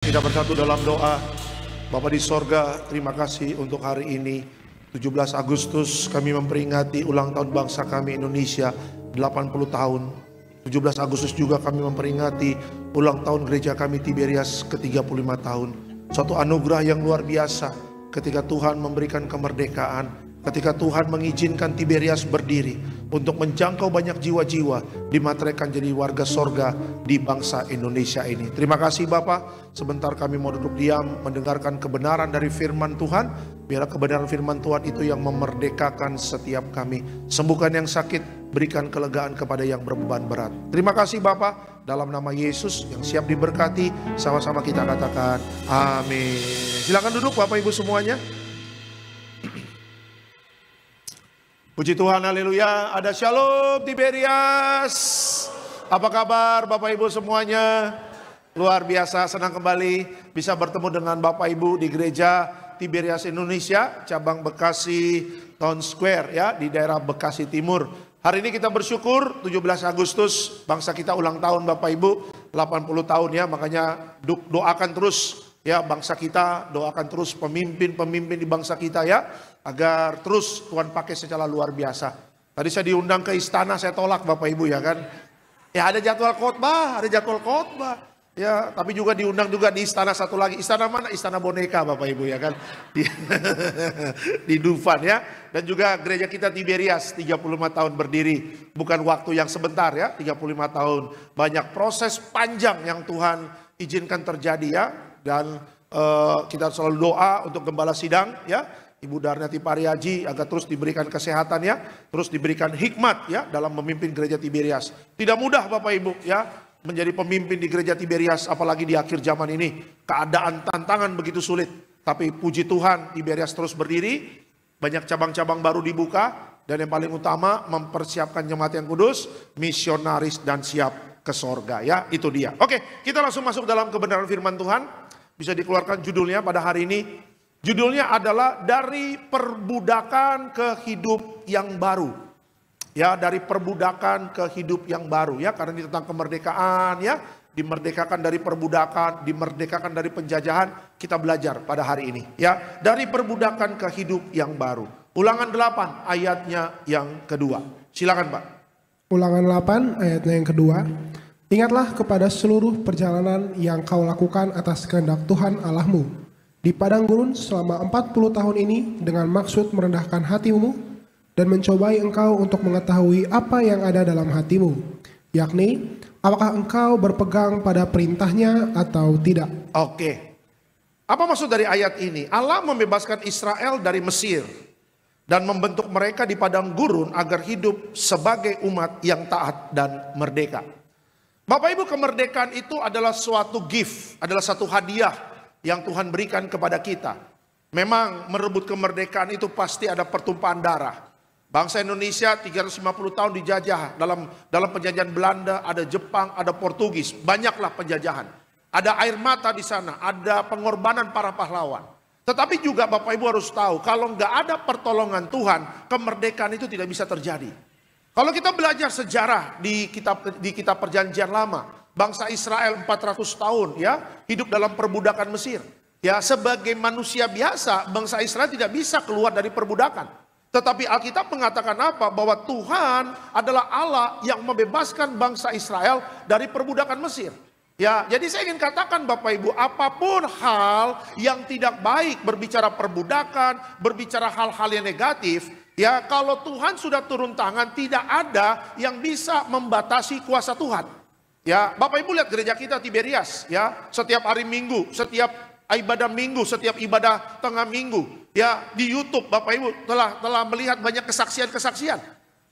Kita bersatu dalam doa. Bapa di sorga, terima kasih untuk hari ini 17 Agustus kami memperingati ulang tahun bangsa kami Indonesia 80 tahun. 17 Agustus juga kami memperingati ulang tahun gereja kami Tiberias ke-35 tahun. Suatu anugerah yang luar biasa ketika Tuhan memberikan kemerdekaan, ketika Tuhan mengizinkan Tiberias berdiri untuk menjangkau banyak jiwa-jiwa, dimateraikan jadi warga sorga di bangsa Indonesia ini. Terima kasih Bapak. Sebentar kami mau duduk diam mendengarkan kebenaran dari firman Tuhan. Biarlah kebenaran firman Tuhan itu yang memerdekakan setiap kami. Sembuhkan yang sakit, berikan kelegaan kepada yang berbeban berat. Terima kasih Bapak. Dalam nama Yesus yang siap diberkati, sama-sama kita katakan amin. Silakan duduk Bapak Ibu semuanya. Puji Tuhan, haleluya. Ada Shalom Tiberias. Apa kabar Bapak Ibu semuanya? Luar biasa, senang kembali bisa bertemu dengan Bapak Ibu di gereja Tiberias Indonesia, cabang Bekasi Town Square ya, di daerah Bekasi Timur. Hari ini kita bersyukur 17 Agustus bangsa kita ulang tahun Bapak Ibu, 80 tahun ya, makanya doakan terus ya bangsa kita, doakan terus pemimpin-pemimpin di bangsa kita ya, agar terus Tuhan pakai secara luar biasa. Tadi saya diundang ke istana, saya tolak Bapak Ibu ya kan. Ya ada jadwal khotbah, ya, tapi juga diundang juga di istana satu lagi. Istana mana? Istana boneka Bapak Ibu ya kan. Di Dufan ya. Dan juga gereja kita Tiberias 35 tahun berdiri. Bukan waktu yang sebentar ya, 35 tahun. Banyak proses panjang yang Tuhan izinkan terjadi ya. Dan kita selalu doa untuk gembala sidang ya, Ibu Darnati Pariaji, agar terus diberikan kesehatan ya, terus diberikan hikmat ya dalam memimpin gereja Tiberias. Tidak mudah Bapak Ibu ya menjadi pemimpin di gereja Tiberias, apalagi di akhir zaman ini. Keadaan tantangan begitu sulit. Tapi puji Tuhan Tiberias terus berdiri, banyak cabang-cabang baru dibuka, dan yang paling utama mempersiapkan jemaat yang kudus, misionaris dan siap ke sorga ya, itu dia. Oke, kita langsung masuk dalam kebenaran firman Tuhan. Bisa dikeluarkan judulnya pada hari ini. Judulnya adalah dari perbudakan ke hidup yang baru. Ya, dari perbudakan ke hidup yang baru ya, karena ini tentang kemerdekaan ya, dimerdekakan dari perbudakan, dimerdekakan dari penjajahan. Kita belajar pada hari ini ya, dari perbudakan ke hidup yang baru. Ulangan 8 ayatnya yang kedua. Silakan Pak. Ulangan 8 ayatnya yang kedua. Ingatlah kepada seluruh perjalanan yang kau lakukan atas kehendak Tuhan Allahmu di padang gurun selama 40 tahun ini, dengan maksud merendahkan hatimu dan mencobai engkau untuk mengetahui apa yang ada dalam hatimu, yakni apakah engkau berpegang pada perintahnya atau tidak. Oke. Apa maksud dari ayat ini? Allah membebaskan Israel dari Mesir dan membentuk mereka di padang gurun agar hidup sebagai umat yang taat dan merdeka. Bapak Ibu, kemerdekaan itu adalah suatu gift, adalah satu hadiah yang Tuhan berikan kepada kita. Memang merebut kemerdekaan itu pasti ada pertumpahan darah. Bangsa Indonesia 350 tahun dijajah, dalam penjajahan Belanda, ada Jepang, ada Portugis, banyaklah penjajahan. Ada air mata di sana, ada pengorbanan para pahlawan. Tetapi juga Bapak Ibu harus tahu, kalau nggak ada pertolongan Tuhan, kemerdekaan itu tidak bisa terjadi. Kalau kita belajar sejarah di kitab Perjanjian Lama, bangsa Israel 400 tahun ya hidup dalam perbudakan Mesir. Ya, sebagai manusia biasa, bangsa Israel tidak bisa keluar dari perbudakan. Tetapi Alkitab mengatakan apa? Bahwa Tuhan adalah Allah yang membebaskan bangsa Israel dari perbudakan Mesir. Ya, jadi saya ingin katakan Bapak Ibu, apapun hal yang tidak baik, berbicara perbudakan, berbicara hal-hal yang negatif, ya, kalau Tuhan sudah turun tangan, tidak ada yang bisa membatasi kuasa Tuhan. Ya, Bapak Ibu lihat gereja kita Tiberias, ya, setiap hari Minggu, setiap ibadah Minggu, setiap ibadah tengah Minggu, ya, di YouTube Bapak Ibu telah melihat banyak kesaksian-kesaksian.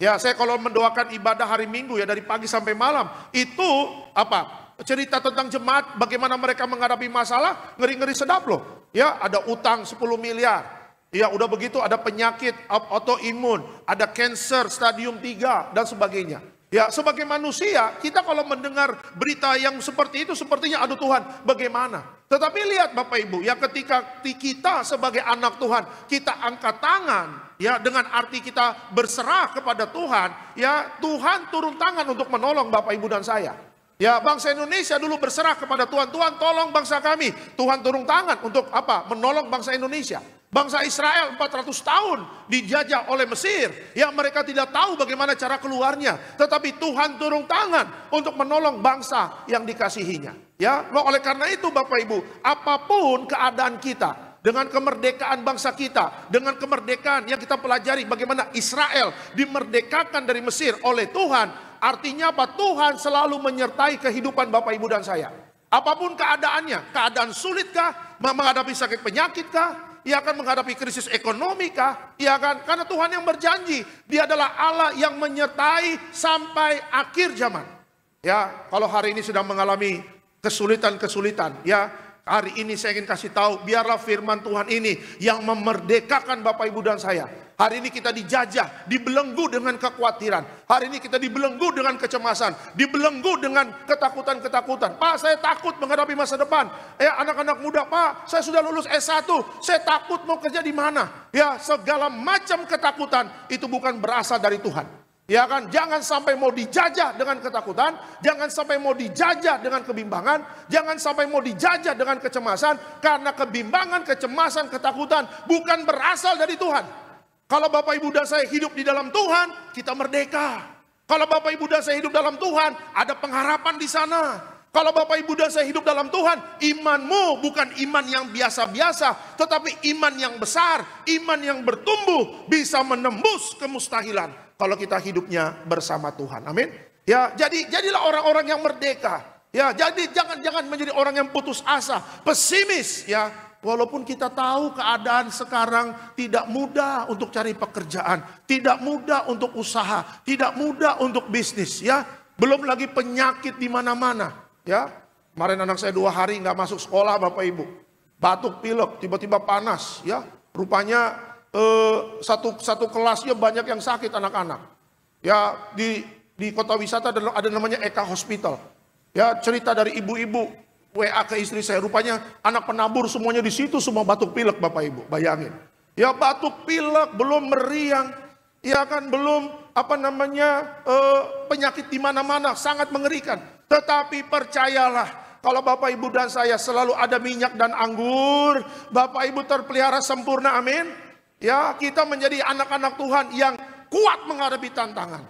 Ya, saya kalau mendoakan ibadah hari Minggu ya dari pagi sampai malam, itu apa? Cerita tentang jemaat, bagaimana mereka menghadapi masalah, ngeri-ngeri sedap loh. Ya, ada utang 10 miliar. Ya, udah begitu ada penyakit autoimun, ada cancer stadium 3 dan sebagainya. Ya, sebagai manusia, kita kalau mendengar berita yang seperti itu, sepertinya aduh Tuhan, bagaimana? Tetapi lihat Bapak Ibu, ya ketika kita sebagai anak Tuhan, kita angkat tangan, ya dengan arti kita berserah kepada Tuhan, ya Tuhan turun tangan untuk menolong Bapak Ibu dan saya. Ya, bangsa Indonesia dulu berserah kepada Tuhan. Tuhan tolong bangsa kami. Tuhan turun tangan untuk apa? Menolong bangsa Indonesia. Bangsa Israel 400 tahun dijajah oleh Mesir. Ya, mereka tidak tahu bagaimana cara keluarnya. Tetapi Tuhan turun tangan untuk menolong bangsa yang dikasihinya. Ya, oleh karena itu Bapak Ibu, apapun keadaan kita, dengan kemerdekaan bangsa kita, dengan kemerdekaan yang kita pelajari bagaimana Israel dimerdekakan dari Mesir oleh Tuhan. Artinya apa? Tuhan selalu menyertai kehidupan Bapak Ibu dan saya. Apapun keadaannya, keadaan sulitkah, menghadapi sakit penyakitkah, ia akan menghadapi krisis ekonomi kah? Ia akan, karena Tuhan yang berjanji, Dia adalah Allah yang menyertai sampai akhir zaman. Ya, kalau hari ini sedang mengalami kesulitan-kesulitan, ya, hari ini saya ingin kasih tahu, biarlah firman Tuhan ini yang memerdekakan Bapak Ibu dan saya. Hari ini kita dijajah, dibelenggu dengan kekhawatiran. Hari ini kita dibelenggu dengan kecemasan, dibelenggu dengan ketakutan-ketakutan. Pak, saya takut menghadapi masa depan. Ya, anak-anak muda, Pak, saya sudah lulus S1, saya takut mau kerja di mana. Ya, segala macam ketakutan itu bukan berasal dari Tuhan. Ya kan, jangan sampai mau dijajah dengan ketakutan, jangan sampai mau dijajah dengan kebimbangan, jangan sampai mau dijajah dengan kecemasan, karena kebimbangan, kecemasan, ketakutan bukan berasal dari Tuhan. Kalau Bapak Ibu dan saya hidup di dalam Tuhan, kita merdeka. Kalau Bapak Ibu dan saya hidup dalam Tuhan, ada pengharapan di sana. Kalau Bapak Ibu dan saya hidup dalam Tuhan, imanmu bukan iman yang biasa-biasa, tetapi iman yang besar, iman yang bertumbuh, bisa menembus kemustahilan kalau kita hidupnya bersama Tuhan. Amin. Ya, jadilah orang-orang yang merdeka. Ya, jadi jangan menjadi orang yang putus asa, pesimis, ya. Walaupun kita tahu keadaan sekarang tidak mudah untuk cari pekerjaan, tidak mudah untuk usaha, tidak mudah untuk bisnis, ya. Belum lagi penyakit di mana-mana, ya. Kemarin anak saya 2 hari nggak masuk sekolah, Bapak Ibu. Batuk, pilek, tiba-tiba panas, ya. Rupanya satu kelasnya banyak yang sakit anak-anak. Ya, di kota wisata ada namanya Eka Hospital. Ya, cerita dari ibu-ibu WA ke istri saya, rupanya anak penabur semuanya di situ semua batuk pilek, Bapak Ibu, bayangin. Ya, batuk pilek, belum meriang, ya kan, belum penyakit di mana-mana, sangat mengerikan. Tetapi percayalah, kalau Bapak Ibu dan saya selalu ada minyak dan anggur, Bapak Ibu terpelihara sempurna, amin. Ya, kita menjadi anak-anak Tuhan yang kuat menghadapi tantangan,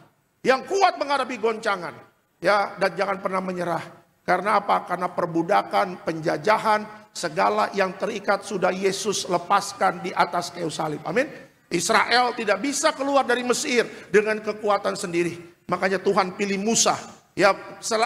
yang kuat menghadapi goncangan. Ya, dan jangan pernah menyerah. Karena apa? Karena perbudakan, penjajahan, segala yang terikat sudah Yesus lepaskan di atas kayu salib. Amin. Israel tidak bisa keluar dari Mesir dengan kekuatan sendiri. Makanya Tuhan pilih Musa. Ya,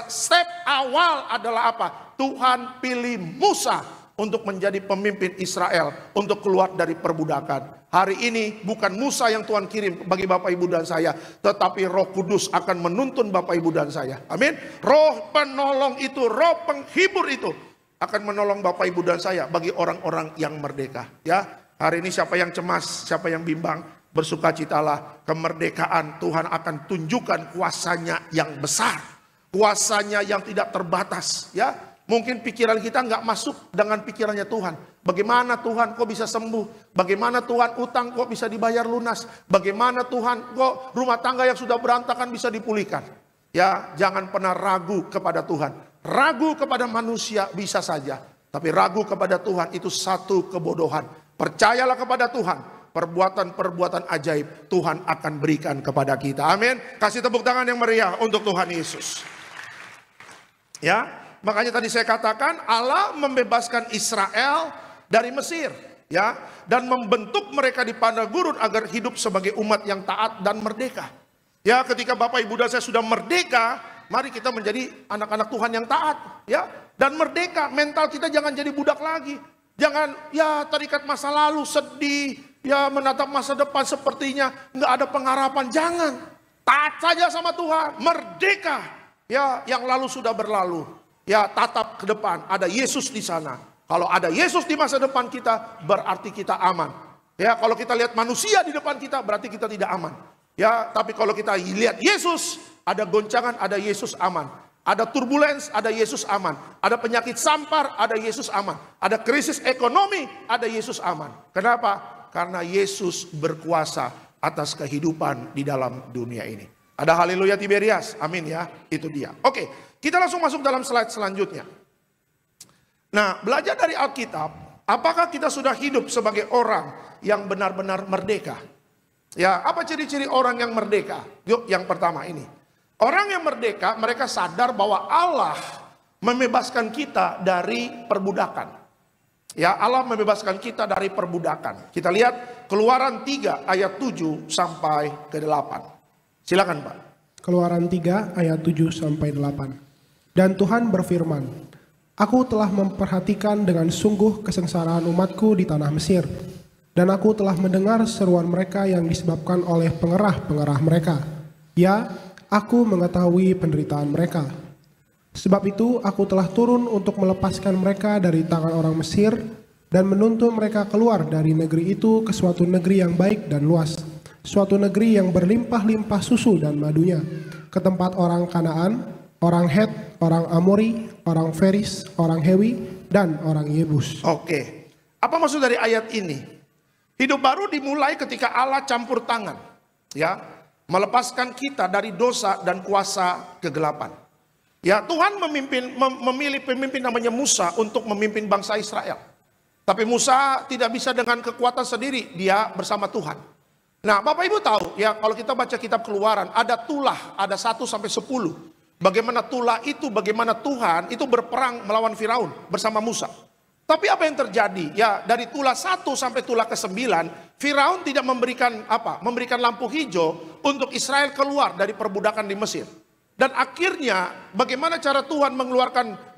step awal adalah apa? Tuhan pilih Musa untuk menjadi pemimpin Israel, untuk keluar dari perbudakan. Hari ini bukan Musa yang Tuhan kirim bagi Bapak Ibu dan saya, tetapi Roh Kudus akan menuntun Bapak Ibu dan saya. Amin. Roh penolong itu, roh penghibur itu akan menolong Bapak Ibu dan saya bagi orang-orang yang merdeka. Ya, hari ini siapa yang cemas, siapa yang bimbang, bersukacitalah. Kemerdekaan Tuhan akan tunjukkan kuasanya yang besar, kuasanya yang tidak terbatas. Ya. Mungkin pikiran kita nggak masuk dengan pikirannya Tuhan. Bagaimana Tuhan kok bisa sembuh? Bagaimana Tuhan utang kok bisa dibayar lunas? Bagaimana Tuhan kok rumah tangga yang sudah berantakan bisa dipulihkan? Ya, jangan pernah ragu kepada Tuhan. Ragu kepada manusia bisa saja, tapi ragu kepada Tuhan itu satu kebodohan. Percayalah kepada Tuhan. Perbuatan-perbuatan ajaib Tuhan akan berikan kepada kita. Amin. Kasih tepuk tangan yang meriah untuk Tuhan Yesus. Ya. Makanya tadi saya katakan Allah membebaskan Israel dari Mesir, ya, dan membentuk mereka di padang gurun agar hidup sebagai umat yang taat dan merdeka. Ya, ketika Bapak Ibu dan saya sudah merdeka, mari kita menjadi anak-anak Tuhan yang taat, ya, dan merdeka. Mental kita jangan jadi budak lagi. Jangan ya terikat masa lalu, sedih, ya menatap masa depan sepertinya nggak ada pengharapan. Jangan, taat saja sama Tuhan, merdeka. Ya, yang lalu sudah berlalu. Ya, tatap ke depan, ada Yesus di sana. Kalau ada Yesus di masa depan kita, berarti kita aman. Ya, kalau kita lihat manusia di depan kita, berarti kita tidak aman. Ya, tapi kalau kita lihat Yesus, ada goncangan, ada Yesus aman. Ada turbulens, ada Yesus aman. Ada penyakit sampar, ada Yesus aman. Ada krisis ekonomi, ada Yesus aman. Kenapa? Karena Yesus berkuasa atas kehidupan di dalam dunia ini. Ada haleluya Tiberias, amin ya, itu dia. Oke. kita langsung masuk dalam slide selanjutnya. Nah, belajar dari Alkitab, apakah kita sudah hidup sebagai orang yang benar-benar merdeka? Ya, apa ciri-ciri orang yang merdeka? Yuk, yang pertama ini. Orang yang merdeka, mereka sadar bahwa Allah membebaskan kita dari perbudakan. Ya, Allah membebaskan kita dari perbudakan. Kita lihat Keluaran 3 ayat 7 sampai ke 8. Silakan, Pak. Keluaran 3 ayat 7 sampai 8. Dan Tuhan berfirman, Aku telah memperhatikan dengan sungguh kesengsaraan umatku di tanah Mesir. Dan aku telah mendengar seruan mereka yang disebabkan oleh pengerah-pengerah mereka. Ya, aku mengetahui penderitaan mereka. Sebab itu aku telah turun untuk melepaskan mereka dari tangan orang Mesir dan menuntun mereka keluar dari negeri itu ke suatu negeri yang baik dan luas, suatu negeri yang berlimpah-limpah susu dan madunya, ke tempat orang Kanaan, orang Het, orang Amori, orang Feris, orang Hewi, dan orang Yebus. Oke, apa maksud dari ayat ini? Hidup baru dimulai ketika Allah campur tangan, ya, melepaskan kita dari dosa dan kuasa kegelapan. Ya, Tuhan memilih pemimpin namanya Musa untuk memimpin bangsa Israel. Tapi Musa tidak bisa dengan kekuatan sendiri, dia bersama Tuhan. Nah, Bapak Ibu tahu ya, kalau kita baca kitab Keluaran, ada tulah, ada 1 sampai 10. Bagaimana tulah itu, bagaimana Tuhan itu berperang melawan Firaun bersama Musa. Tapi apa yang terjadi? Ya, dari tulah 1 sampai tulah ke-9, Firaun tidak memberikan lampu hijau untuk Israel keluar dari perbudakan di Mesir. Dan akhirnya bagaimana cara Tuhan mengeluarkan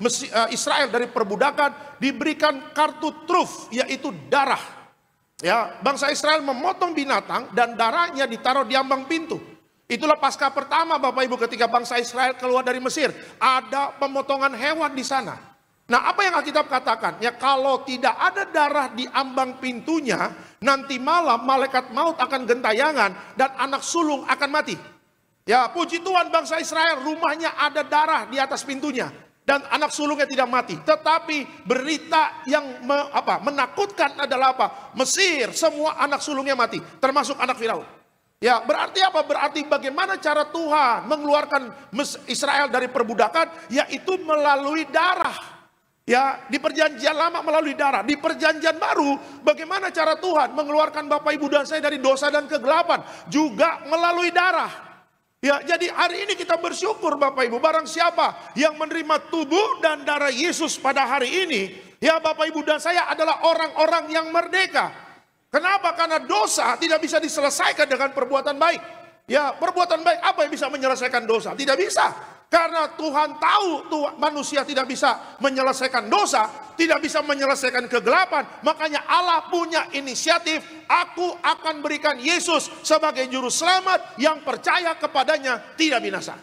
Israel dari perbudakan? Diberikan kartu truf, yaitu darah. Ya, bangsa Israel memotong binatang dan darahnya ditaruh di ambang pintu. Itulah Paskah pertama, Bapak Ibu, ketika bangsa Israel keluar dari Mesir. Ada pemotongan hewan di sana. Nah, apa yang Alkitab katakan? Ya, kalau tidak ada darah di ambang pintunya, nanti malam malaikat maut akan gentayangan dan anak sulung akan mati. Ya, puji Tuhan, bangsa Israel rumahnya ada darah di atas pintunya dan anak sulungnya tidak mati. Tetapi berita yang menakutkan adalah apa? Mesir semua anak sulungnya mati, termasuk anak Firaun. Ya, berarti apa? Berarti bagaimana cara Tuhan mengeluarkan Israel dari perbudakan? Yaitu melalui darah. Ya, di perjanjian lama melalui darah. Di perjanjian baru, bagaimana cara Tuhan mengeluarkan Bapak Ibu dan saya dari dosa dan kegelapan? Juga melalui darah. Ya, jadi hari ini kita bersyukur Bapak Ibu, barang siapa yang menerima tubuh dan darah Yesus pada hari ini, ya Bapak Ibu dan saya adalah orang-orang yang merdeka. Kenapa? Karena dosa tidak bisa diselesaikan dengan perbuatan baik. Ya, perbuatan baik apa yang bisa menyelesaikan dosa? Tidak bisa. Karena Tuhan tahu manusia tidak bisa menyelesaikan dosa, tidak bisa menyelesaikan kegelapan. Makanya Allah punya inisiatif, aku akan berikan Yesus sebagai juru selamat yang percaya kepadanya tidak binasa.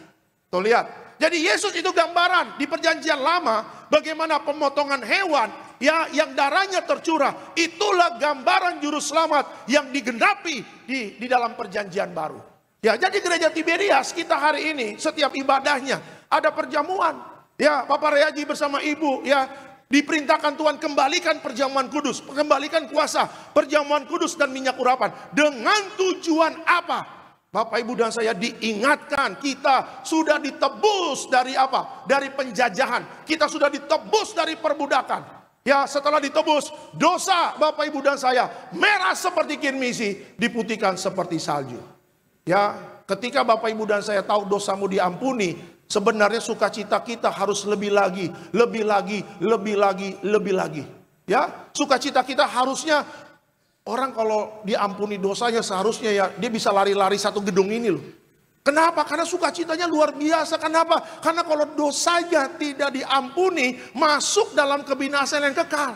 Tuh lihat, jadi Yesus itu gambaran di perjanjian lama bagaimana pemotongan hewan ya yang darahnya tercurah. Itulah gambaran juru selamat yang digenapi di dalam perjanjian baru. Ya, jadi gereja Tiberias kita hari ini setiap ibadahnya ada perjamuan. Ya, Bapak Reaji bersama Ibu ya diperintahkan Tuhan kembalikan perjamuan kudus, kembalikan kuasa, perjamuan kudus dan minyak urapan. Dengan tujuan apa? Bapak Ibu dan saya diingatkan kita sudah ditebus dari apa? Dari penjajahan. Kita sudah ditebus dari perbudakan. Ya, setelah ditebus, dosa Bapak Ibu dan saya merah seperti kirmisi, diputihkan seperti salju. Ya, ketika Bapak Ibu dan saya tahu dosamu diampuni, sebenarnya sukacita kita harus lebih lagi, lebih lagi, lebih lagi, lebih lagi. Ya, sukacita kita harusnya orang kalau diampuni dosanya seharusnya ya dia bisa lari-lari satu gedung ini loh. Kenapa? Karena sukacitanya luar biasa. Kenapa? Karena kalau dosanya tidak diampuni, masuk dalam kebinasaan yang kekal.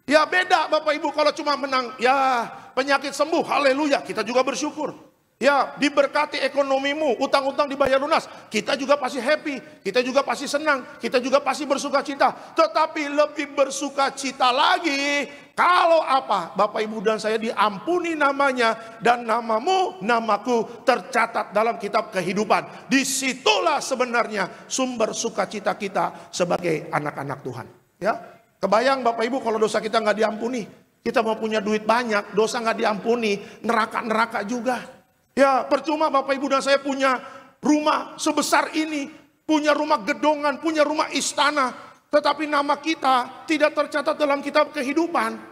Ya beda Bapak Ibu kalau cuma menang, ya penyakit sembuh, haleluya, kita juga bersyukur. Ya, diberkati ekonomimu, utang-utang dibayar lunas, kita juga pasti happy, kita juga pasti senang, kita juga pasti bersuka cita. Tetapi lebih bersuka cita lagi kalau apa? Bapak Ibu dan saya diampuni namanya dan namamu, namaku tercatat dalam kitab kehidupan. Disitulah sebenarnya sumber sukacita kita sebagai anak-anak Tuhan. Ya, kebayang Bapak Ibu kalau dosa kita nggak diampuni, kita mau punya duit banyak, dosa nggak diampuni, neraka-neraka juga. Ya, percuma Bapak Ibu dan saya punya rumah sebesar ini, punya rumah gedongan, punya rumah istana, tetapi nama kita tidak tercatat dalam kitab kehidupan.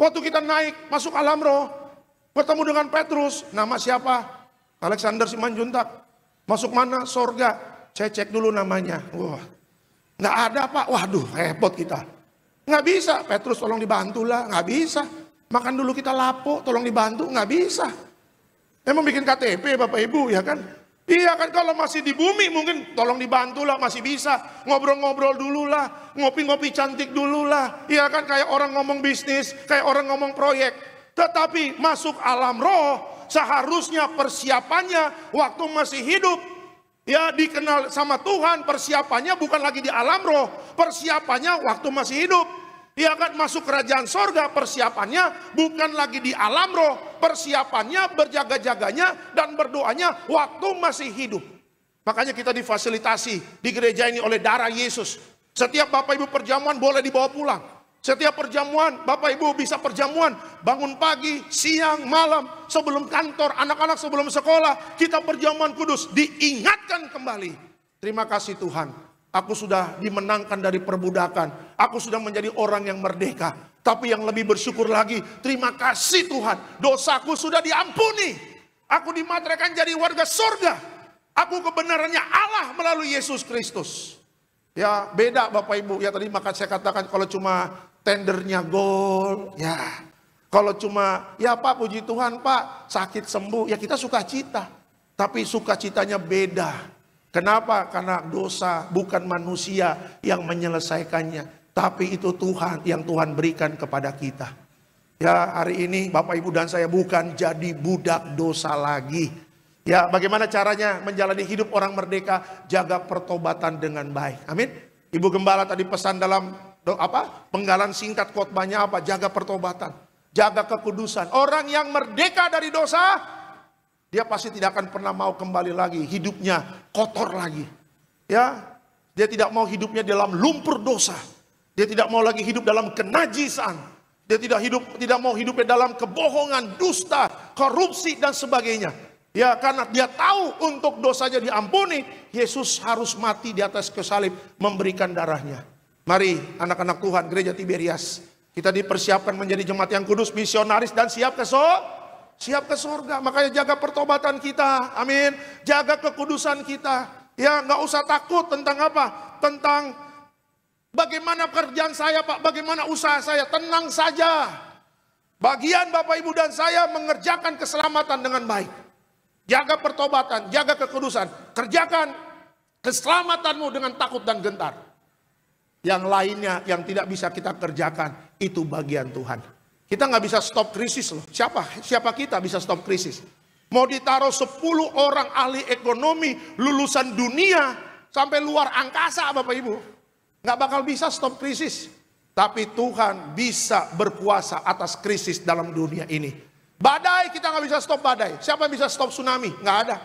Waktu kita naik masuk alam roh, bertemu dengan Petrus, nama siapa? Alexander Simanjuntak. Masuk mana? Sorga. Saya cek dulu namanya. Wah, nggak ada Pak. Waduh, repot kita. Nggak bisa. Petrus tolong dibantulah. Nggak bisa. Makan dulu kita lapo, tolong dibantu. Nggak bisa. Emang bikin KTP Bapak Ibu ya kan? Iya kan, kalau masih di bumi mungkin tolong dibantulah, masih bisa. Ngobrol-ngobrol dulu lah, ngopi-ngopi cantik dulu lah. Iya kan, kayak orang ngomong bisnis, kayak orang ngomong proyek. Tetapi masuk alam roh, seharusnya persiapannya waktu masih hidup. Ya, dikenal sama Tuhan, persiapannya bukan lagi di alam roh. Persiapannya waktu masih hidup. Ya kan, masuk kerajaan sorga, persiapannya bukan lagi di alam roh. Persiapannya berjaga-jaganya dan berdoanya waktu masih hidup. Makanya kita difasilitasi di gereja ini oleh darah Yesus. Setiap Bapak Ibu perjamuan boleh dibawa pulang. Setiap perjamuan Bapak Ibu bisa perjamuan. Bangun pagi, siang, malam. Sebelum kantor, anak-anak sebelum sekolah. Kita perjamuan kudus, diingatkan kembali. Terima kasih Tuhan. Aku sudah dimenangkan dari perbudakan. Aku sudah menjadi orang yang merdeka. Tapi yang lebih bersyukur lagi, terima kasih Tuhan. Dosaku sudah diampuni. Aku dimateraikan jadi warga surga. Aku kebenarannya Allah melalui Yesus Kristus. Ya beda Bapak Ibu. Ya tadi maka saya katakan kalau cuma tendernya gol. Ya kalau cuma ya Pak puji Tuhan Pak sakit sembuh. Ya kita sukacita. Tapi sukacitanya beda. Kenapa? Karena dosa bukan manusia yang menyelesaikannya. Tapi itu Tuhan yang Tuhan berikan kepada kita. Ya hari ini Bapak Ibu dan saya bukan jadi budak dosa lagi. Ya bagaimana caranya menjalani hidup orang merdeka? Jaga pertobatan dengan baik. Amin. Ibu Gembala tadi pesan dalam penggalan singkat khotbahnya apa? Jaga pertobatan. Jaga kekudusan. Orang yang merdeka dari dosa, dia pasti tidak akan pernah mau kembali lagi. Hidupnya kotor lagi. Ya, dia tidak mau hidupnya dalam lumpur dosa. Dia tidak mau lagi hidup dalam kenajisan. Dia tidak mau hidupnya dalam kebohongan, dusta, korupsi dan sebagainya. Ya, karena dia tahu untuk dosanya diampuni, Yesus harus mati di atas kayu salib memberikan darahnya. Mari anak-anak Tuhan, Gereja Tiberias, kita dipersiapkan menjadi jemaat yang kudus, misionaris dan siap ke surga. Makanya jaga pertobatan kita. Amin. Jaga kekudusan kita. Ya nggak usah takut tentang apa? Tentang bagaimana kerjaan saya Pak. Bagaimana usaha saya. Tenang saja. Bagian Bapak Ibu dan saya mengerjakan keselamatan dengan baik. Jaga pertobatan. Jaga kekudusan. Kerjakan keselamatanmu dengan takut dan gentar. Yang lainnya yang tidak bisa kita kerjakan. Itu bagian Tuhan. Kita nggak bisa stop krisis loh. Siapa kita bisa stop krisis? Mau ditaruh 10 orang ahli ekonomi lulusan dunia sampai luar angkasa Bapak Ibu. Nggak bakal bisa stop krisis. Tapi Tuhan bisa berkuasa atas krisis dalam dunia ini. Badai kita nggak bisa stop badai. Siapa yang bisa stop tsunami? Nggak ada.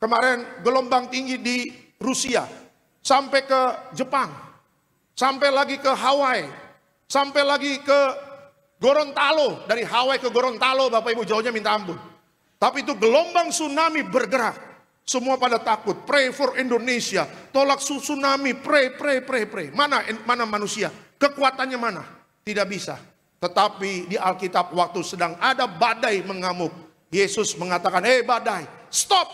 Kemarin gelombang tinggi di Rusia. Sampai ke Jepang. Sampai lagi ke Hawaii. Sampai lagi ke Gorontalo, dari Hawaii ke Gorontalo Bapak Ibu jauhnya minta ampun. Tapi itu gelombang tsunami bergerak. Semua pada takut, pray for Indonesia. Tolak tsunami, pray. Mana manusia? Kekuatannya mana? Tidak bisa. Tetapi di Alkitab waktu sedang ada badai mengamuk. Yesus mengatakan, badai, stop.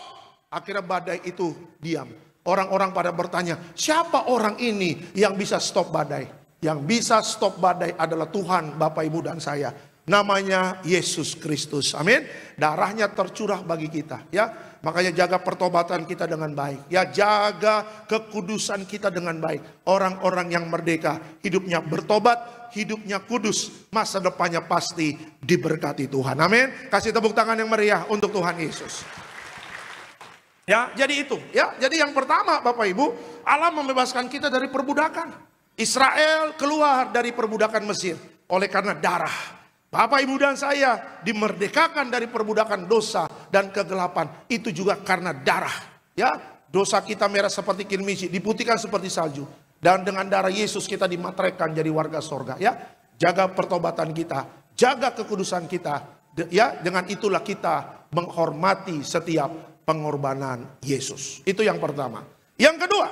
Akhirnya badai itu diam. Orang-orang pada bertanya, siapa orang ini yang bisa stop badai? Yang bisa stop badai adalah Tuhan, Bapak Ibu dan saya. Namanya Yesus Kristus. Amin. Darahnya tercurah bagi kita. Ya, makanya jaga pertobatan kita dengan baik. Ya, jaga kekudusan kita dengan baik. Orang-orang yang merdeka, hidupnya bertobat, hidupnya kudus, masa depannya pasti diberkati Tuhan. Amin. Kasih tepuk tangan yang meriah untuk Tuhan Yesus. Ya, jadi itu. Ya, jadi yang pertama, Bapak Ibu, Allah membebaskan kita dari perbudakan. Israel keluar dari perbudakan Mesir oleh karena darah. Bapak Ibu dan saya dimerdekakan dari perbudakan dosa dan kegelapan. Itu juga karena darah. Ya, dosa kita merah seperti kirmisi, diputihkan seperti salju. Dan dengan darah Yesus kita dimateraikan jadi warga sorga. Ya, jaga pertobatan kita, jaga kekudusan kita. Ya, dengan itulah kita menghormati setiap pengorbanan Yesus. Itu yang pertama. Yang kedua,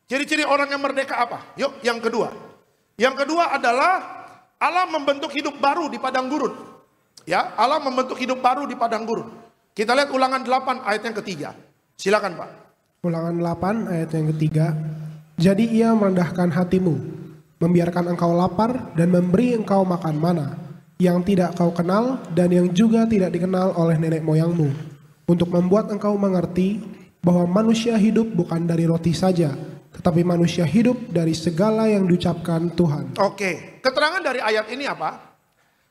Ciri-ciri orang yang merdeka apa? Yuk, yang kedua. Yang kedua adalah Allah membentuk hidup baru di padang gurun. Ya, Allah membentuk hidup baru di padang gurun. Kita lihat Ulangan 8 ayat yang ketiga. Silakan Pak. Ulangan 8 ayat yang ketiga. Jadi ia merendahkan hatimu, membiarkan engkau lapar dan memberi engkau makan mana, yang tidak kau kenal dan yang juga tidak dikenal oleh nenek moyangmu, untuk membuat engkau mengerti bahwa manusia hidup bukan dari roti saja, tetapi manusia hidup dari segala yang diucapkan Tuhan. Oke, keterangan dari ayat ini apa?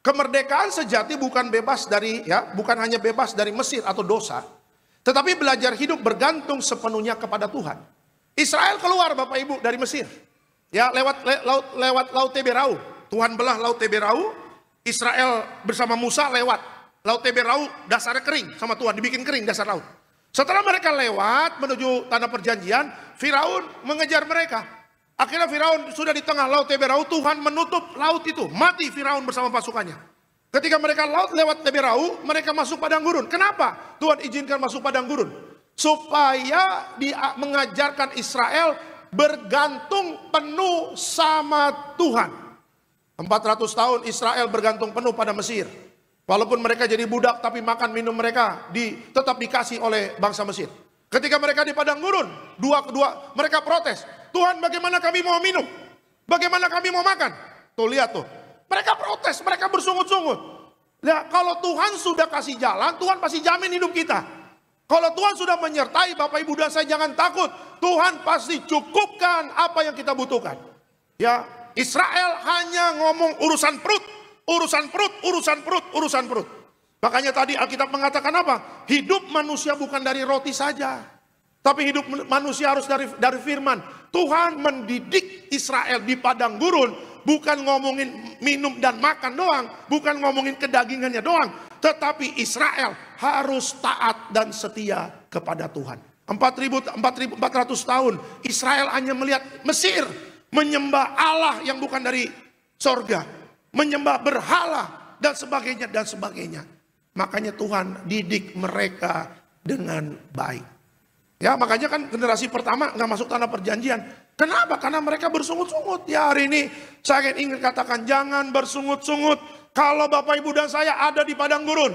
Kemerdekaan sejati bukan bebas dari, bukan hanya bebas dari Mesir atau dosa, tetapi belajar hidup bergantung sepenuhnya kepada Tuhan. Israel keluar Bapak Ibu dari Mesir, ya, lewat laut Teberau. Tuhan belah laut Teberau. Israel bersama Musa lewat laut Teberau, dasarnya kering sama Tuhan, dibikin kering dasar laut. Setelah mereka lewat menuju tanah perjanjian, Firaun mengejar mereka. Akhirnya Firaun sudah di tengah laut Teberau, Tuhan menutup laut itu, mati Firaun bersama pasukannya. Ketika mereka lewat Teberau, mereka masuk padang gurun. Kenapa Tuhan izinkan masuk padang gurun? Supaya dia mengajarkan Israel bergantung penuh sama Tuhan. 400 tahun Israel bergantung penuh pada Mesir. Walaupun mereka jadi budak, tapi makan minum mereka tetap dikasih oleh bangsa Mesir. Ketika mereka di padang gurun, mereka protes. Tuhan, bagaimana kami mau minum? Bagaimana kami mau makan? Tuh lihat tuh. Mereka protes, mereka bersungut-sungut. Nah, kalau Tuhan sudah kasih jalan, Tuhan pasti jamin hidup kita. Kalau Tuhan sudah menyertai Bapak Ibu dan saya, jangan takut. Tuhan pasti cukupkan apa yang kita butuhkan. Ya, Israel hanya ngomong urusan perut. Urusan perut, urusan perut, urusan perut. Makanya tadi Alkitab mengatakan apa? Hidup manusia bukan dari roti saja, tapi hidup manusia harus dari firman. Tuhan mendidik Israel di padang gurun, bukan ngomongin minum dan makan doang, bukan ngomongin kedagingannya doang, tetapi Israel harus taat dan setia kepada Tuhan. 4.400 tahun Israel hanya melihat Mesir menyembah Allah yang bukan dari sorga, menyembah berhala dan sebagainya dan sebagainya. Makanya Tuhan didik mereka dengan baik. Ya, makanya kan generasi pertama nggak masuk tanah perjanjian. Kenapa? Karena mereka bersungut-sungut. Ya, hari ini saya ingin katakan, jangan bersungut-sungut kalau Bapak Ibu dan saya ada di padang gurun.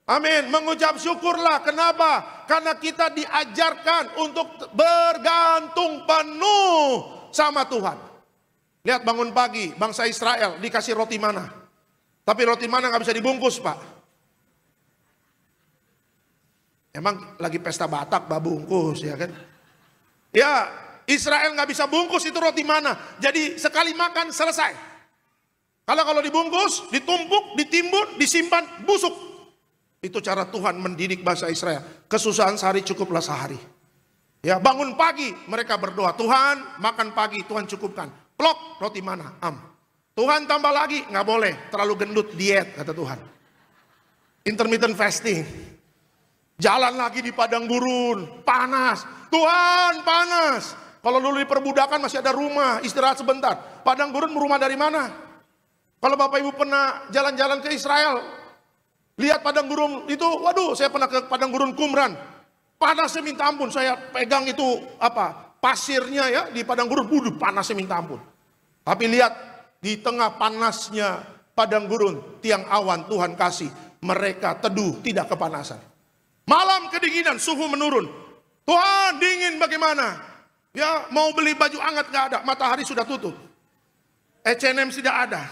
Amin. Mengucap syukurlah. Kenapa? Karena kita diajarkan untuk bergantung penuh sama Tuhan. Lihat bangun pagi, bangsa Israel dikasih roti mana. Tapi roti mana nggak bisa dibungkus Pak. Emang lagi pesta Batak, bungkus ya kan. Ya, Israel nggak bisa bungkus itu roti mana. Jadi sekali makan selesai. Kalau dibungkus, ditumpuk, ditimbun, disimpan, busuk. Itu cara Tuhan mendidik bangsa Israel. Kesusahan sehari cukuplah sehari. Ya, bangun pagi mereka berdoa, Tuhan makan pagi, Tuhan cukupkan. Plok, roti mana? Tuhan tambah lagi, nggak boleh, terlalu gendut, diet kata Tuhan. Intermittent fasting. Jalan lagi di padang gurun, panas. Tuhan panas. Kalau dulu di perbudakan masih ada rumah, istirahat sebentar. Padang gurun rumah dari mana? Kalau Bapak Ibu pernah jalan-jalan ke Israel, lihat padang gurun itu, waduh, saya pernah ke padang gurun Qumran. Panasnya minta ampun, saya pegang itu pasirnya ya di padang gurun, panasnya minta ampun. Tapi lihat di tengah panasnya padang gurun, tiang awan Tuhan kasih mereka teduh, tidak kepanasan. Malam kedinginan, suhu menurun. Tuhan dingin bagaimana? Ya, mau beli baju hangat gak ada, matahari sudah tutup. H&M tidak ada.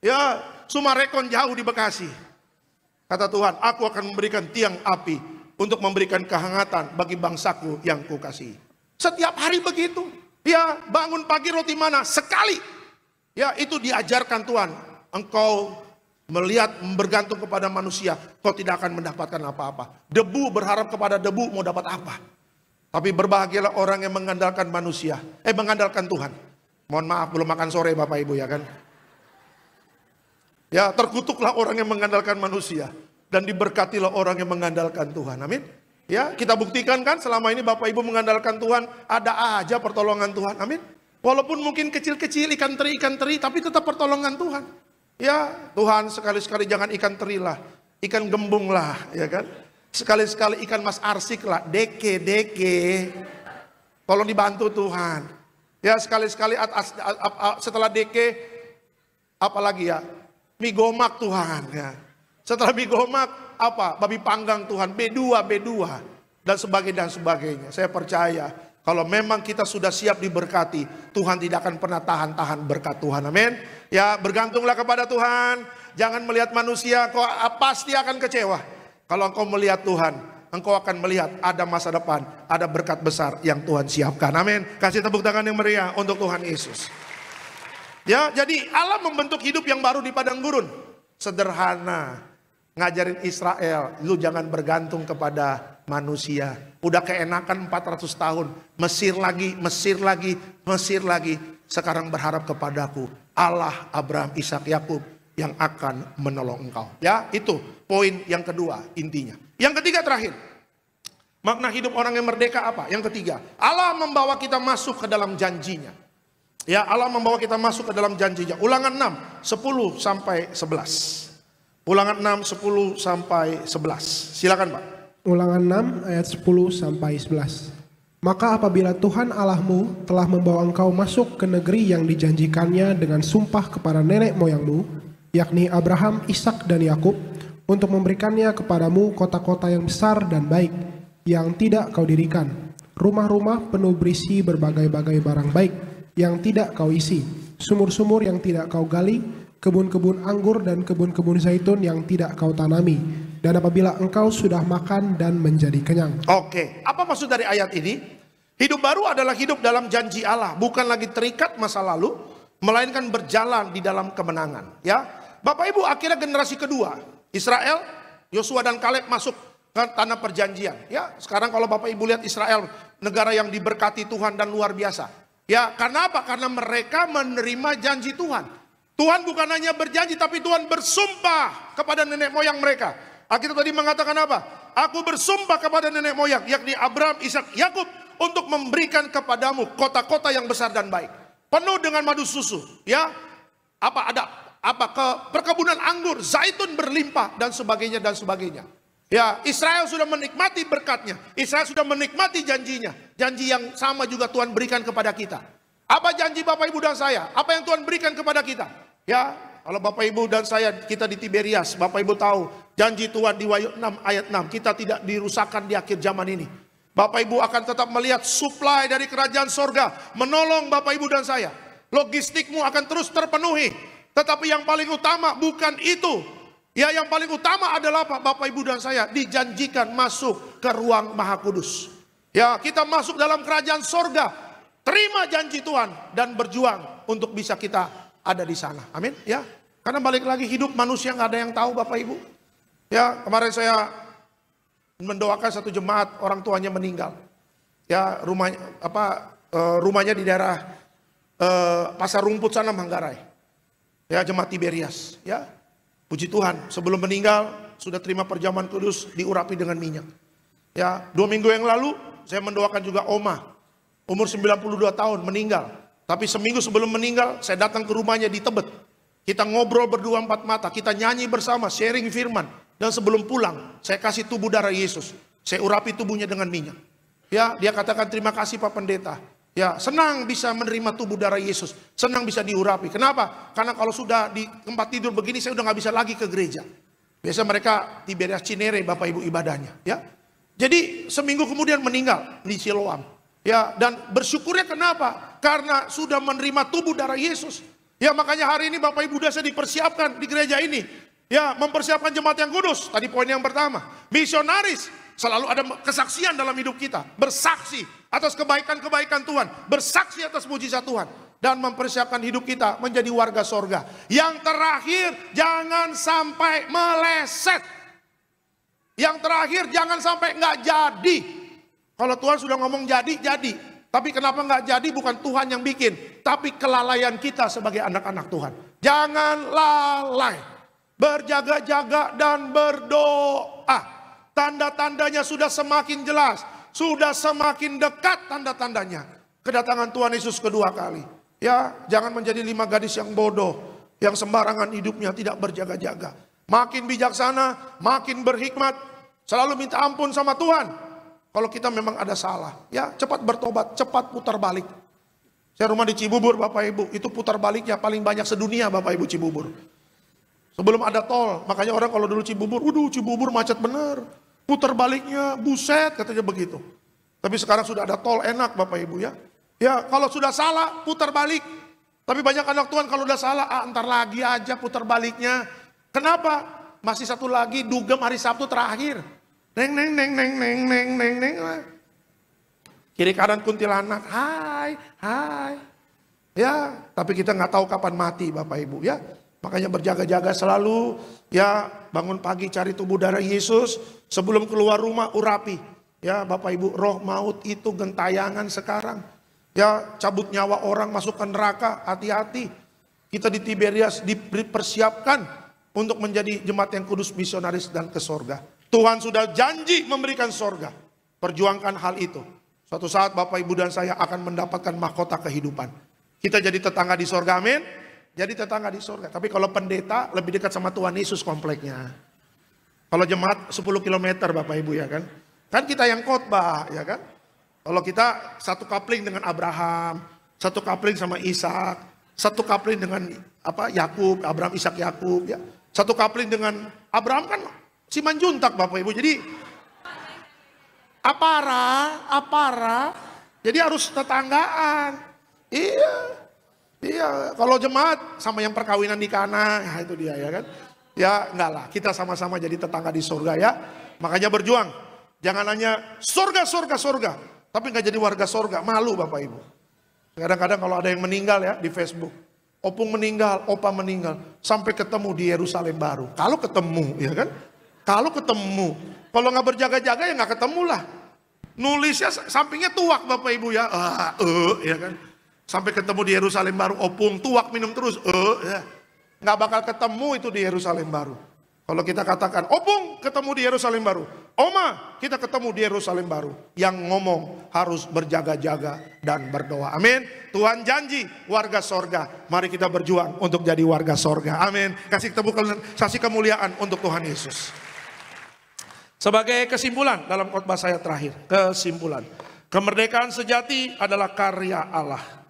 Ya, Sumarekon jauh di Bekasi. Kata Tuhan, aku akan memberikan tiang api untuk memberikan kehangatan bagi bangsaku yang kukasihi. Setiap hari begitu. Ya, bangun pagi roti mana? Sekali. Ya, itu diajarkan Tuhan. Engkau melihat bergantung kepada manusia, kau tidak akan mendapatkan apa-apa. Debu, berharap kepada debu mau dapat apa? Tapi berbahagialah orang yang mengandalkan manusia. Mengandalkan Tuhan. Mohon maaf belum makan sore Bapak Ibu ya kan. Ya, terkutuklah orang yang mengandalkan manusia. Dan diberkatilah orang yang mengandalkan Tuhan. Amin. Ya, kita buktikan kan selama ini Bapak Ibu mengandalkan Tuhan, ada aja pertolongan Tuhan. Amin. Walaupun mungkin kecil-kecil ikan teri, tapi tetap pertolongan Tuhan. Ya, Tuhan sekali-sekali jangan ikan teri lah, ikan gembung lah, ya kan. Sekali-sekali ikan mas arsik lah, deke. Tolong dibantu Tuhan. Ya sekali-sekali setelah DK, apalagi ya, mie gomak Tuhan ya. Setelah mie gomak, apa? Babi panggang Tuhan, B2, dan sebagainya. Saya percaya kalau memang kita sudah siap diberkati, Tuhan tidak akan pernah tahan-tahan berkat Tuhan. Amin. Ya, bergantunglah kepada Tuhan. Jangan melihat manusia, kau pasti akan kecewa. Kalau engkau melihat Tuhan, engkau akan melihat ada masa depan, ada berkat besar yang Tuhan siapkan. Amin. Kasih tepuk tangan yang meriah untuk Tuhan Yesus. Ya, jadi Allah membentuk hidup yang baru di padang gurun. Sederhana. Ngajarin Israel, lu jangan bergantung kepada manusia. Udah keenakan 400 tahun. Mesir lagi. Sekarang berharap kepadaku. Allah Abraham, Ishak, Yakub yang akan menolong engkau. Ya, itu poin yang kedua intinya. Yang ketiga terakhir. Makna hidup orang yang merdeka apa? Yang ketiga, Allah membawa kita masuk ke dalam janjinya. Ya, Allah membawa kita masuk ke dalam janjinya. Ulangan 6, 10 sampai 11. Ulangan 6, 10 sampai 11. Silakan Pak. Ulangan 6 ayat 10 sampai 11. Maka apabila Tuhan Allahmu telah membawa engkau masuk ke negeri yang dijanjikannya dengan sumpah kepada nenek moyangmu, yakni Abraham, Ishak dan Yakub, untuk memberikannya kepadamu kota-kota yang besar dan baik, yang tidak kau dirikan, rumah-rumah penuh berisi berbagai-bagai barang baik, yang tidak kau isi, sumur-sumur yang tidak kau gali, kebun-kebun anggur dan kebun-kebun zaitun yang tidak kau tanami, dan apabila engkau sudah makan dan menjadi kenyang. Oke, apa maksud dari ayat ini? Hidup baru adalah hidup dalam janji Allah, bukan lagi terikat masa lalu, melainkan berjalan di dalam kemenangan. Ya, Bapak Ibu, akhirnya generasi kedua, Israel, Yosua dan Kaleb masuk ke tanah perjanjian. Ya, sekarang kalau Bapak Ibu lihat Israel, negara yang diberkati Tuhan dan luar biasa. Ya, karena apa? Karena mereka menerima janji Tuhan. Tuhan bukan hanya berjanji, tapi Tuhan bersumpah kepada nenek moyang mereka. Alkitab tadi mengatakan apa? Aku bersumpah kepada nenek moyang, yakni Abraham, Ishak, Yakub, untuk memberikan kepadamu kota-kota yang besar dan baik, penuh dengan madu susu. Ya, perkebunan anggur, zaitun berlimpah dan sebagainya. Ya, Israel sudah menikmati berkatnya. Israel sudah menikmati janjinya. Janji yang sama juga Tuhan berikan kepada kita. Apa janji Bapak Ibu dan saya? Apa yang Tuhan berikan kepada kita? Ya, kalau Bapak Ibu dan saya, kita di Tiberias, Bapak Ibu tahu janji Tuhan di Wahyu 6 ayat 6, kita tidak dirusakkan di akhir zaman ini. Bapak Ibu akan tetap melihat supply dari kerajaan sorga menolong Bapak Ibu dan saya. Logistikmu akan terus terpenuhi. Tetapi yang paling utama bukan itu. Ya, yang paling utama adalah apa? Bapak Ibu dan saya dijanjikan masuk ke ruang Maha Kudus. Ya, kita masuk dalam kerajaan sorga. Terima janji Tuhan dan berjuang untuk bisa kita ada di sana. Amin. Ya, karena balik lagi hidup manusia nggak ada yang tahu Bapak Ibu. Ya, kemarin saya mendoakan satu jemaat, orang tuanya meninggal. Ya, rumahnya di daerah Pasar Rumput sana, Manggarai. Ya, jemaat Tiberias. Ya, puji Tuhan, sebelum meninggal sudah terima perjamuan kudus, diurapi dengan minyak. Ya, 2 minggu yang lalu saya mendoakan juga Oma, umur 92 tahun, meninggal. Tapi seminggu sebelum meninggal, saya datang ke rumahnya di Tebet. Kita ngobrol berdua 4 mata, kita nyanyi bersama, sharing firman. Dan sebelum pulang, saya kasih tubuh darah Yesus. Saya urapi tubuhnya dengan minyak. Ya, dia katakan terima kasih Pak Pendeta. Ya, senang bisa menerima tubuh darah Yesus. Senang bisa diurapi. Kenapa? Karena kalau sudah di tempat tidur begini, saya udah gak bisa lagi ke gereja. Biasa mereka Tiberias Cinere, Bapak Ibu ibadahnya. Ya, jadi seminggu kemudian meninggal di Siloam. Ya, dan bersyukurnya kenapa? Karena sudah menerima tubuh darah Yesus. Ya, makanya hari ini Bapak Ibu saya dipersiapkan di gereja ini. Ya, mempersiapkan jemaat yang kudus. Tadi poin yang pertama. Misionaris. Selalu ada kesaksian dalam hidup kita. Bersaksi atas kebaikan-kebaikan Tuhan. Bersaksi atas mujizat Tuhan. Dan mempersiapkan hidup kita menjadi warga sorga. Yang terakhir, jangan sampai meleset. Yang terakhir, jangan sampai nggak jadi. Kalau Tuhan sudah ngomong jadi, jadi. Tapi kenapa nggak jadi? Bukan Tuhan yang bikin. Tapi kelalaian kita sebagai anak-anak Tuhan. Jangan lalai. Berjaga-jaga dan berdoa. Tanda-tandanya sudah semakin jelas. Sudah semakin dekat tanda-tandanya. Kedatangan Tuhan Yesus kedua kali. Ya, jangan menjadi 5 gadis yang bodoh. Yang sembarangan hidupnya tidak berjaga-jaga. Makin bijaksana, makin berhikmat. Selalu minta ampun sama Tuhan. kalau kita memang ada salah, ya cepat bertobat, cepat putar balik. Saya rumah di Cibubur Bapak Ibu, itu putar baliknya paling banyak sedunia Bapak Ibu Cibubur. Sebelum ada tol, makanya orang kalau dulu Cibubur, waduh Cibubur macet bener. Putar baliknya, buset katanya begitu. Tapi sekarang sudah ada tol, enak Bapak Ibu ya. Ya kalau sudah salah, putar balik. Tapi banyak anak Tuhan kalau udah salah, ntar lagi aja putar baliknya. Kenapa? Masih satu lagi, dugem hari Sabtu terakhir. Neng neng neng neng neng neng neng neng. Kiri kanan kuntilanak, hai, hai. Ya, tapi kita nggak tahu kapan mati Bapak Ibu ya. Makanya berjaga-jaga selalu, ya bangun pagi cari tubuh darah Yesus. Sebelum keluar rumah urapi. Ya Bapak Ibu, roh maut itu gentayangan sekarang. Ya cabut nyawa orang masuk ke neraka, hati-hati. Kita di Tiberias dipersiapkan untuk menjadi jemaat yang kudus, misionaris dan ke sorga. Tuhan sudah janji memberikan sorga. Perjuangkan hal itu. Suatu saat Bapak Ibu dan saya akan mendapatkan mahkota kehidupan. Kita jadi tetangga di sorga, amin. Jadi tetangga di sorga. Tapi kalau pendeta lebih dekat sama Tuhan Yesus kompleknya. Kalau jemaat 10 km Bapak Ibu ya kan. Kan kita yang khotbah ya kan. Kalau kita satu kapling dengan Abraham, satu kapling sama Ishak, satu kapling dengan Yakub, Abraham, Ishak, Yakub ya. Satu kapling dengan Abraham kan Simanjuntak Bapak Ibu. Jadi apara. Jadi harus tetanggaan. Iya, kalau jemaat sama yang perkawinan di Kana, ya itu dia ya kan. Ya enggak lah, kita sama-sama jadi tetangga di surga ya. Makanya berjuang. Jangan hanya surga, tapi nggak jadi warga surga, malu Bapak Ibu. Kadang-kadang kalau ada yang meninggal ya di Facebook, opung meninggal, opa meninggal, sampai ketemu di Yerusalem baru. Kalau ketemu, ya kan? Kalau ketemu, kalau nggak berjaga-jaga ya nggak ketemu lah. Nulisnya sampingnya tuak Bapak Ibu ya, ya kan? Sampai ketemu di Yerusalem baru, opung tuak minum terus, ya. Nggak bakal ketemu itu di Yerusalem baru. Kalau kita katakan, opung ketemu di Yerusalem baru. Oma, kita ketemu di Yerusalem baru. Yang ngomong harus berjaga-jaga dan berdoa. Amin. Tuhan janji warga sorga. Mari kita berjuang untuk jadi warga sorga. Amin. Kasih kemuliaan untuk Tuhan Yesus. Sebagai kesimpulan dalam khotbah saya terakhir. Kesimpulan. Kemerdekaan sejati adalah karya Allah.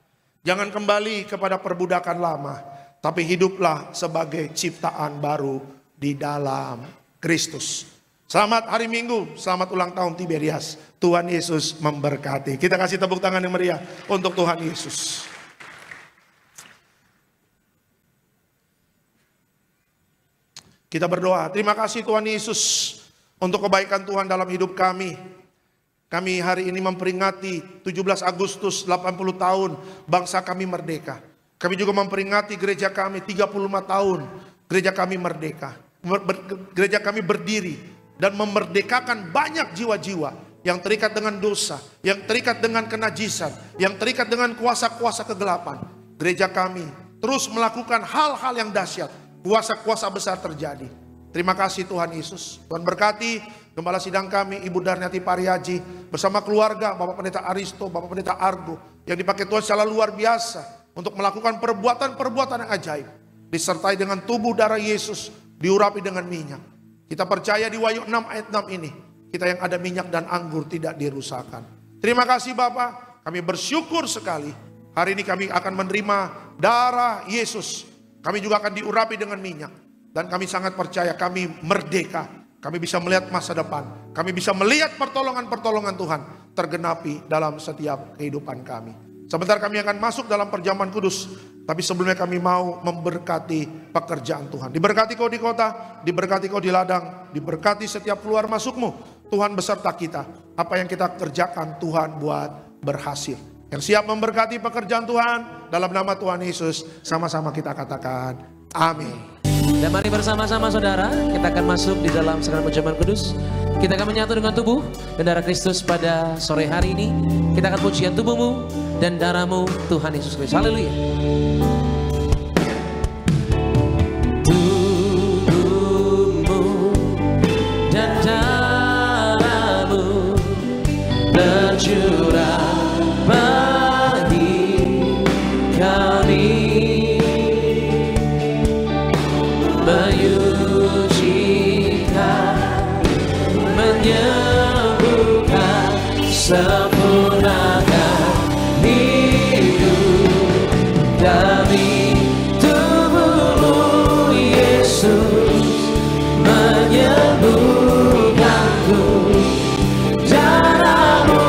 Jangan kembali kepada perbudakan lama. Tapi hiduplah sebagai ciptaan baru di dalam Kristus. Selamat hari Minggu, selamat ulang tahun Tiberias. Tuhan Yesus memberkati. Kita kasih tepuk tangan yang meriah untuk Tuhan Yesus. Kita berdoa, terima kasih Tuhan Yesus untuk kebaikan Tuhan dalam hidup kami. Kami hari ini memperingati 17 Agustus 80 tahun bangsa kami merdeka. Kami juga memperingati gereja kami 35 tahun gereja kami merdeka. Gereja kami berdiri dan memerdekakan banyak jiwa-jiwa yang terikat dengan dosa, yang terikat dengan kenajisan, yang terikat dengan kuasa-kuasa kegelapan. Gereja kami terus melakukan hal-hal yang dahsyat, kuasa-kuasa besar terjadi. Terima kasih Tuhan Yesus. Tuhan berkati Gembala sidang kami Ibu Darniati Pariaji bersama keluarga, Bapak Pendeta Aristo, Bapak Pendeta Argo, yang dipakai Tuhan secara luar biasa untuk melakukan perbuatan-perbuatan yang ajaib, disertai dengan tubuh darah Yesus, diurapi dengan minyak. Kita percaya di Wahyu 6 ayat 6 ini, kita yang ada minyak dan anggur tidak dirusakkan. Terima kasih Bapak, kami bersyukur sekali. Hari ini kami akan menerima darah Yesus. Kami juga akan diurapi dengan minyak. Dan kami sangat percaya kami merdeka. Kami bisa melihat masa depan. Kami bisa melihat pertolongan-pertolongan Tuhan tergenapi dalam setiap kehidupan kami. Sebentar kami akan masuk dalam perjamuan kudus. Tapi sebelumnya kami mau memberkati pekerjaan Tuhan. Diberkati kau di kota, diberkati kau di ladang, diberkati setiap keluar masukmu. Tuhan beserta kita. Apa yang kita kerjakan Tuhan buat berhasil. Yang siap memberkati pekerjaan Tuhan dalam nama Tuhan Yesus. Sama-sama kita katakan amin. Dan mari bersama-sama saudara, kita akan masuk di dalam sakramen perjamuan kudus. Kita akan menyatu dengan tubuh dan darah Kristus pada sore hari ini. Kita akan pujian tubuhmu dan darahmu Tuhan Yesus Kristus. Haleluya. Tubuhmu dan darahmu tercurah bagi kami, menyucikan, menyembuhkan sempurnakan hidup demi tubuh-Mu Yesus, menyembuhkanku. Darah-Mu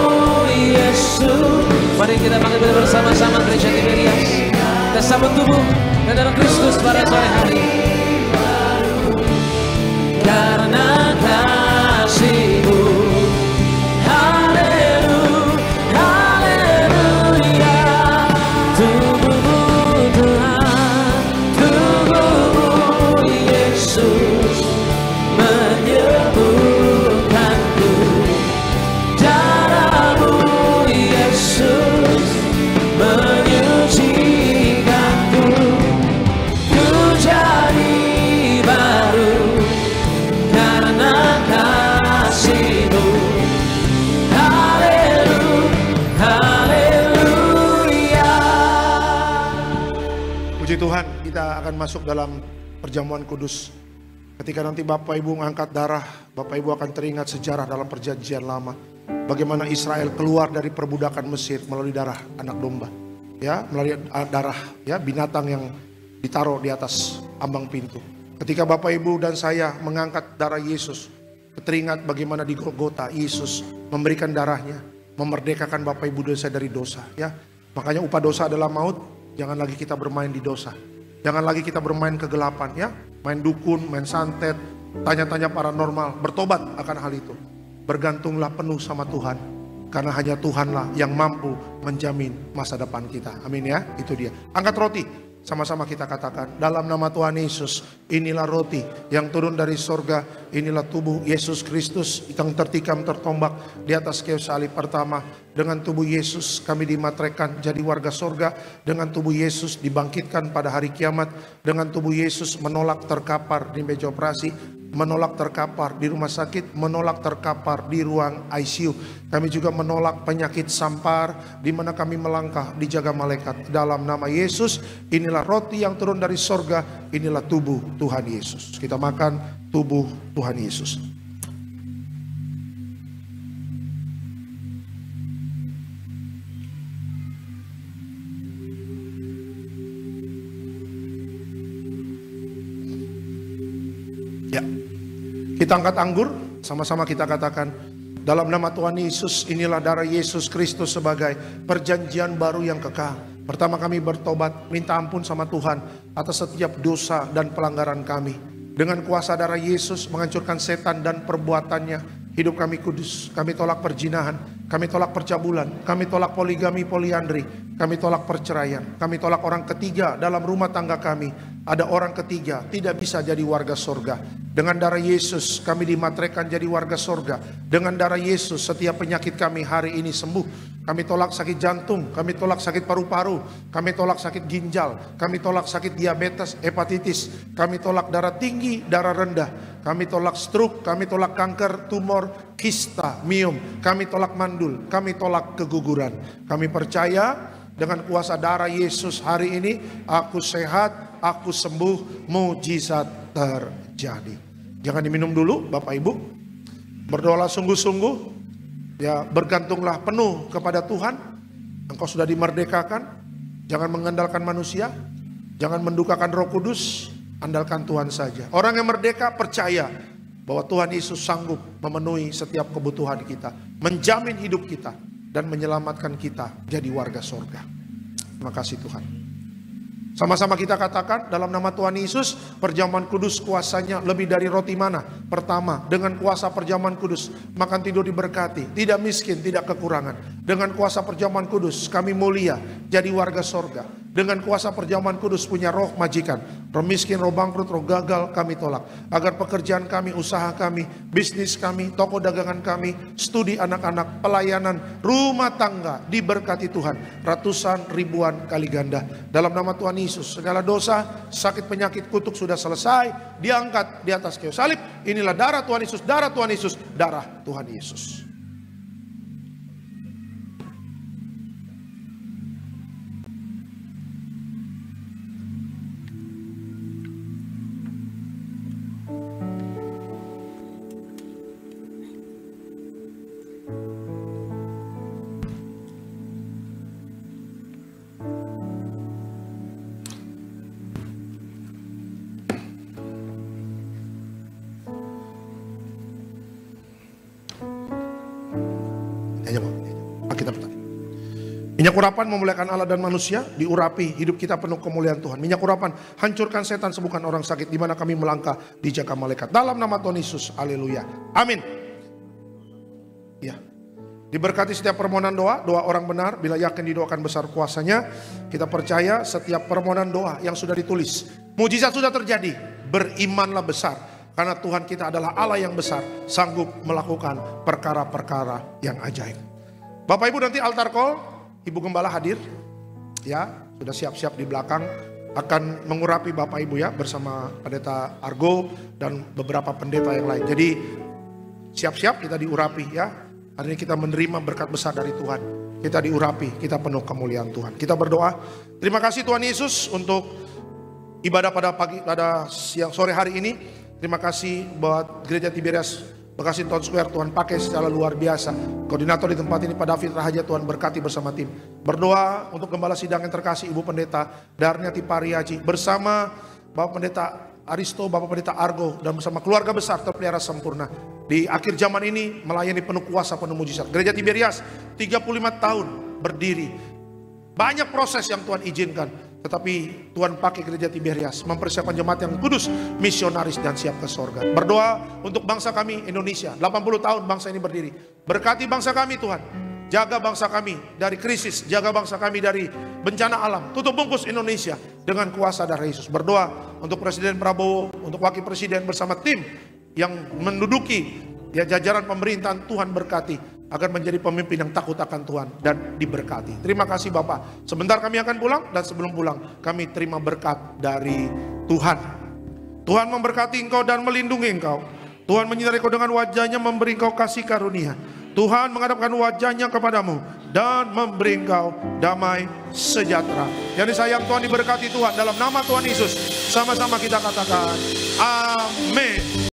Yesus. Mari kita panggil bersama-sama gereja Tiberias. Kita sambut tubuh dan darah Kristus pada sore hari. Karena kasih-Mu, haleluya, haleluya. Tubuh-Mu Tuhan, tubuh-Mu Yesus, menyembuhkanku. Darah-Mu Yesus, menyucikanku. Ku jadi baru karena kasih-Mu. Haleluya, haleluya. Puji Tuhan, kita akan masuk dalam perjamuan kudus. Ketika nanti Bapak Ibu mengangkat darah, Bapak Ibu akan teringat sejarah dalam perjanjian lama. Bagaimana Israel keluar dari perbudakan Mesir melalui darah anak domba. Ya, melalui darah ya binatang yang ditaruh di atas ambang pintu. Ketika Bapak Ibu dan saya mengangkat darah Yesus, teringat bagaimana di Golgota Yesus memberikan darahnya, memerdekakan Bapak Ibu dan saya dari dosa. Ya, makanya upah dosa adalah maut. Jangan lagi kita bermain di dosa. Jangan lagi kita bermain kegelapan ya, main dukun, main santet, tanya-tanya paranormal. Bertobat akan hal itu. Bergantunglah penuh sama Tuhan, karena hanya Tuhanlah yang mampu menjamin masa depan kita. Amin ya, itu dia. Angkat roti, sama-sama kita katakan, dalam nama Tuhan Yesus, inilah roti yang turun dari sorga, inilah tubuh Yesus Kristus yang tertikam tertombak di atas kayu salib pertama. Dengan tubuh Yesus kami dimatrekan jadi warga sorga, dengan tubuh Yesus dibangkitkan pada hari kiamat, dengan tubuh Yesus menolak terkapar di meja operasi, menolak terkapar di rumah sakit, menolak terkapar di ruang ICU. Kami juga menolak penyakit sampar di mana kami melangkah dijaga malaikat. Dalam nama Yesus, inilah roti yang turun dari sorga, inilah tubuh Tuhan Yesus. Kita makan tubuh Tuhan Yesus. Ya, kita angkat anggur, sama-sama kita katakan, dalam nama Tuhan Yesus, inilah darah Yesus Kristus sebagai perjanjian baru yang kekal. Pertama kami bertobat, minta ampun sama Tuhan atas setiap dosa dan pelanggaran kami. Dengan kuasa darah Yesus menghancurkan setan dan perbuatannya. Hidup kami kudus, kami tolak perzinahan, kami tolak percabulan, kami tolak poligami, poliandri, kami tolak perceraian, kami tolak orang ketiga dalam rumah tangga kami. Ada orang ketiga tidak bisa jadi warga sorga. Dengan darah Yesus kami dimatrekan jadi warga sorga. Dengan darah Yesus setiap penyakit kami hari ini sembuh. Kami tolak sakit jantung, kami tolak sakit paru-paru, kami tolak sakit ginjal, kami tolak sakit diabetes, hepatitis, kami tolak darah tinggi, darah rendah, kami tolak stroke, kami tolak kanker, tumor, kista, miom, kami tolak mandul, kami tolak keguguran. Kami percaya dengan kuasa darah Yesus hari ini aku sehat, aku sembuh, mujizat terjadi. Jangan diminum dulu Bapak Ibu. Berdoalah sungguh-sungguh. Ya, bergantunglah penuh kepada Tuhan. Engkau sudah dimerdekakan. Jangan mengandalkan manusia. Jangan mendukakan Roh Kudus. Andalkan Tuhan saja. Orang yang merdeka percaya bahwa Tuhan Yesus sanggup memenuhi setiap kebutuhan kita, menjamin hidup kita, dan menyelamatkan kita jadi warga sorga. Terima kasih Tuhan. Sama-sama kita katakan dalam nama Tuhan Yesus, perjamuan kudus kuasanya lebih dari roti mana. Pertama, dengan kuasa perjamuan kudus, makan tidur diberkati, tidak miskin, tidak kekurangan. Dengan kuasa perjamuan kudus, kami mulia, jadi warga sorga. Dengan kuasa perjamuan kudus punya roh majikan, roh miskin, roh bangkrut, roh gagal kami tolak. Agar pekerjaan kami, usaha kami, bisnis kami, toko dagangan kami, studi anak-anak, pelayanan, rumah tangga diberkati Tuhan. Ratusan ribuan kali ganda. Dalam nama Tuhan Yesus, segala dosa, sakit, penyakit, kutuk sudah selesai, diangkat di atas kayu salib. Inilah darah Tuhan Yesus, darah Tuhan Yesus, darah Tuhan Yesus. Minyak urapan memuliakan Allah dan manusia, diurapi hidup kita penuh kemuliaan Tuhan. Minyak urapan hancurkan setan, sembuhkan orang sakit, di mana kami melangkah dijaga malaikat. Dalam nama Tuhan Yesus, haleluya, amin. Ya, diberkati setiap permohonan doa, doa orang benar bila yakin didoakan besar kuasanya. Kita percaya setiap permohonan doa yang sudah ditulis, mujizat sudah terjadi. Berimanlah besar, karena Tuhan kita adalah Allah yang besar, sanggup melakukan perkara-perkara yang ajaib. Bapak Ibu, nanti altar call, Ibu Gembala hadir, ya sudah siap-siap di belakang akan mengurapi Bapak Ibu ya bersama Pendeta Argo dan beberapa pendeta yang lain. Jadi siap-siap kita diurapi ya. Hari ini kita menerima berkat besar dari Tuhan. Kita diurapi, kita penuh kemuliaan Tuhan. Kita berdoa. Terima kasih Tuhan Yesus untuk ibadah pada sore hari ini. Terima kasih buat Gereja Tiberias Bekasi Town Square, Tuhan pakai secara luar biasa. Koordinator di tempat ini Pak David Rahaja, Tuhan berkati bersama tim. Berdoa untuk Gembala Sidang yang terkasih Ibu Pendeta Darniati Pariaji bersama Bapak Pendeta Aristo, Bapak Pendeta Argo, dan bersama keluarga besar terpelihara sempurna. Di akhir zaman ini melayani penuh kuasa, penuh mujizat. Gereja Tiberias 35 tahun berdiri. Banyak proses yang Tuhan izinkan, tetapi Tuhan pakai Gereja Tiberias mempersiapkan jemaat yang kudus, misionaris dan siap ke sorga. Berdoa untuk bangsa kami Indonesia, 80 tahun bangsa ini berdiri. Berkati bangsa kami Tuhan, jaga bangsa kami dari krisis, jaga bangsa kami dari bencana alam. Tutup bungkus Indonesia dengan kuasa darah Yesus. Berdoa untuk Presiden Prabowo, untuk Wakil Presiden bersama tim yang menduduki ya jajaran pemerintahan. Tuhan berkati agar menjadi pemimpin yang takut akan Tuhan dan diberkati. Terima kasih Bapak. Sebentar kami akan pulang, dan sebelum pulang kami terima berkat dari Tuhan. Tuhan memberkati engkau dan melindungi engkau. Tuhan menyinari engkau dengan wajahnya, memberi engkau kasih karunia. Tuhan menghadapkan wajahnya kepadamu dan memberi engkau damai sejahtera. Jadi sayang Tuhan diberkati Tuhan dalam nama Tuhan Yesus. Sama-sama kita katakan amin.